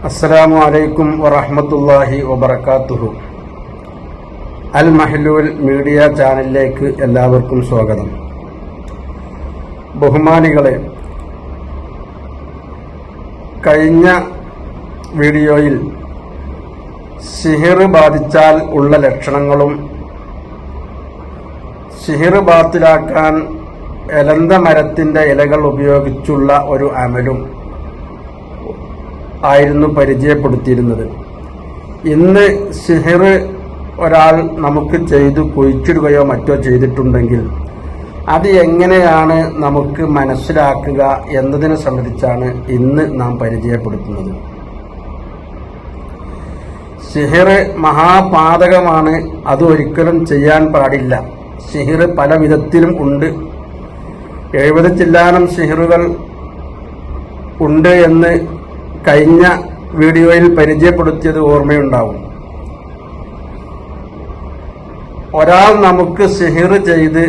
അസ്സലാമു അലൈക്കും വറഹ്മത്തുള്ളാഹി വബറകാതുഹു. അൽ മഹ്ലൂൽ മീഡിയ ചാനലിലേക്ക് എല്ലാവർക്കും സ്വാഗതം. ബഹുമാനികളെ, കഴിഞ്ഞ വീഡിയോയിൽ സിഹിർ ബാധിച്ചാൽ ഉള്ള ലക്ഷണങ്ങളും സിഹിർ ബാത്തിലാക്കാൻ എലന്ത മരത്തിൻ്റെ ഇലകൾ ഉപയോഗിച്ചുള്ള ഒരു അമലും ആയിരുന്നു പരിചയപ്പെടുത്തിയിരുന്നത്. ഇന്ന് സിഹിർ ഒരാൾ നമുക്ക് ചെയ്തു കുഴിച്ചിടുകയോ മറ്റോ ചെയ്തിട്ടുണ്ടെങ്കിൽ അത് എങ്ങനെയാണ് നമുക്ക് മനസ്സിലാക്കുക എന്നതിനെ സംബന്ധിച്ചാണ് ഇന്ന് നാം പരിചയപ്പെടുത്തുന്നത്. സിഹിർ മഹാപാതകമാണ്, അത് ഒരിക്കലും ചെയ്യാൻ പാടില്ല. സിഹിർ പല വിധത്തിലും ഉണ്ട്. 70 ചില്ലാനം സിഹിറുകൾ ഉണ്ട് എന്ന് കഴിഞ്ഞ വീഡിയോയിൽ പരിചയപ്പെടുത്തിയത് ഓർമ്മയുണ്ടാവും. ഒരാൾ നമുക്ക് സിഹിർ ചെയ്ത്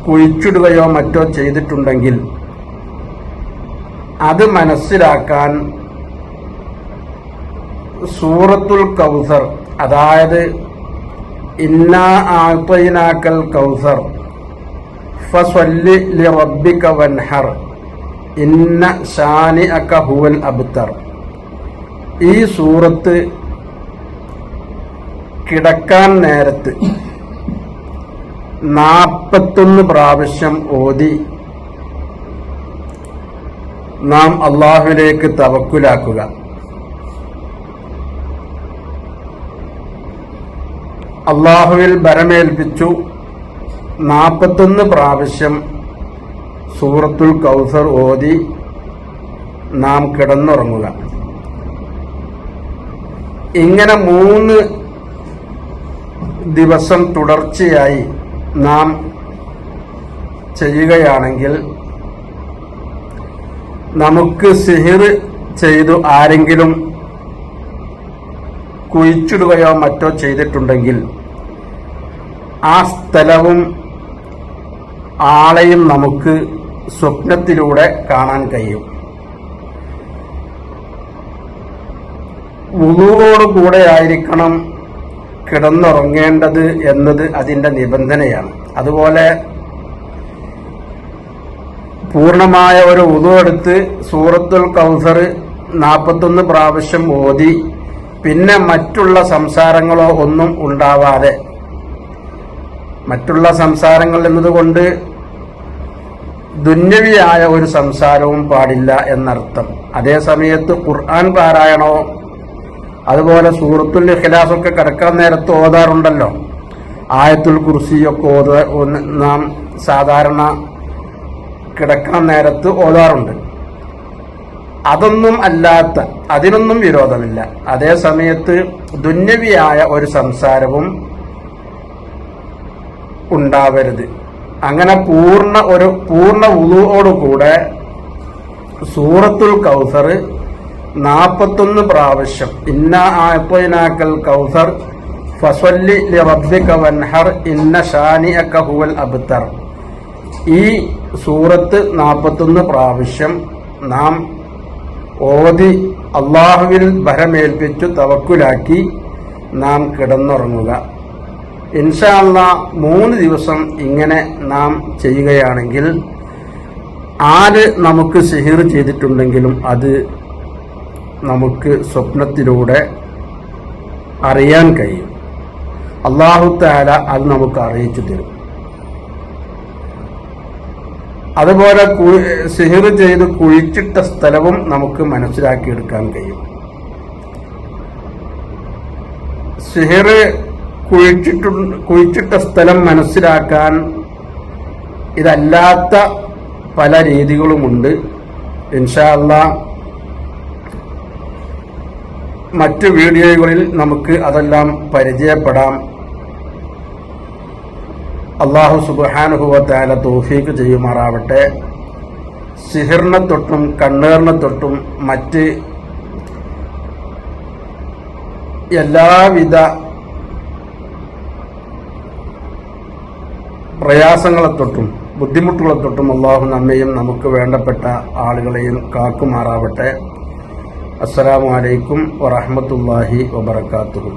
കുഴിച്ചിടുകയോ മറ്റോ ചെയ്തിട്ടുണ്ടെങ്കിൽ അത് മനസ്സിലാക്കാൻ സൂറത്തുൽ കൗസർ, അതായത് ഇന്നാ ആഅ്തൈനാക്കൽ കൗസർ ഫസ്വല്ലി ലിറബ്ബിക വൻഹർ ഇന്ന ശാനിഅക ഹുവൽ അബ്തർ, ഈ സൂറത്ത് കിടക്കാൻ നേരത്ത് 41 പ്രാവശ്യം ഓതി നാം അള്ളാഹുവിലേക്ക് തവക്കുലാക്കുക. അള്ളാഹുവിൽ ഭരമേൽപ്പിച്ചു 41 പ്രാവശ്യം സൂറത്തുൽ കൗസർ ഓതി നാം കിടന്നുറങ്ങുക. ഇങ്ങനെ 3 ദിവസം തുടർച്ചയായി നാം ചെയ്യുകയാണെങ്കിൽ നമുക്ക് സിഹിർ ചെയ്തു ആരെങ്കിലും കുഴിച്ചിടുകയോ മറ്റോ ചെയ്തിട്ടുണ്ടെങ്കിൽ ആ സ്ഥലവും ആളെയും നമുക്ക് സ്വപ്നത്തിലൂടെ കാണാൻ കഴിയും. വുളൂഓടുകൂടെ ആയിരിക്കണം കിടന്നുറങ്ങേണ്ടത് എന്നത് അതിൻ്റെ നിബന്ധനയാണ്. അതുപോലെ പൂർണ്ണമായ ഒരു വുളൂ എടുത്ത് സൂറത്തുൽ കൗസർ 41 പ്രാവശ്യം ഓതി പിന്നെ മറ്റുള്ള സംസാരങ്ങളോ ഒന്നും ഉണ്ടാവാതെ, മറ്റുള്ള സംസാരങ്ങൾ എന്നതുകൊണ്ട് ദുന്യവിയായ ഒരു സംസാരവും പാടില്ല എന്നർത്ഥം. അതേ സമയത്ത് ഖുർആൻ പാരായണോ അതുപോലെ സൂറത്തുൽ ഇഖ്ലാസൊക്കെ കിടക്കാൻ നേരത്ത് ഓതാറുണ്ടല്ലോ, ആയത്തുൽ കുർസിയൊക്കെ നാം സാധാരണ കിടക്കാൻ നേരത്ത് ഓതാറുണ്ട്. അതൊന്നും അല്ലാത്ത, അതിനൊന്നും വിരോധമില്ല. അതേ സമയത്ത് ദുന്യവിയായ ഒരു സംസാരവും ഉണ്ടാവരുത്. അങ്ങനെ പൂർണ്ണ വുളൂഓടുകൂടെ സൂറത്തുൽ കൗസർ 41 പ്രാവശ്യം ഇന്നാ ആഅ്തൈനാക്കൽ കൗസർ ഫസ്വല്ലി ലിറബ്ബിക വൻഹർ ഇന്ന ശാനിഅക ഹുവൽ അബ്തർ, ഈ സൂറത്ത് 41 പ്രാവശ്യം നാം ഓതി അള്ളാഹുവിൽ ഭരമേൽപ്പിച്ചു തവക്കുലാക്കി നാം കിടന്നുറങ്ങുക. ഇൻഷാ അല്ലാഹ് 3 ദിവസം ഇങ്ങനെ നാം ചെയ്യുകയാണെങ്കിൽ ആര് നമുക്ക് സിഹിർ ചെയ്തിട്ടുണ്ടെങ്കിലും അത് നമുക്ക് സ്വപ്നത്തിലൂടെ അറിയാൻ കഴിയും. അല്ലാഹു തആല അത് നമുക്ക് അറിയിച്ചു തരും. അതുപോലെ സിഹിർ ചെയ്ത് കുഴിച്ചിട്ട സ്ഥലവും നമുക്ക് മനസ്സിലാക്കിയെടുക്കാൻ കഴിയും. സിഹിർ കുഴിച്ചിട്ട സ്ഥലം മനസ്സിലാക്കാൻ ഇതല്ലാത്ത പല രീതികളുമുണ്ട്. ഇൻഷാ അല്ലാഹ് മറ്റു വീഡിയോകളിൽ നമുക്ക് അതെല്ലാം പരിചയപ്പെടാം. അല്ലാഹു സുബ്ഹാനഹു വ തആല തൗഫീഖ് ചെയ്യുമാറാവട്ടെ. സിഹിറിനെ തൊട്ടും കണ്ണേറിനെ തൊട്ടും മറ്റ് എല്ലാവിധ പ്രയാസങ്ങളെ തൊട്ടും ബുദ്ധിമുട്ടുകളെ തൊട്ടും അല്ലാഹു നമ്മെയും നമുക്ക് വേണ്ടപ്പെട്ട ആളുകളെയും കാക്കുമാറാവട്ടെ. അസ്സലാമു അലൈക്കും വറഹ്മത്തുള്ളാഹി വബറകാതുഹു.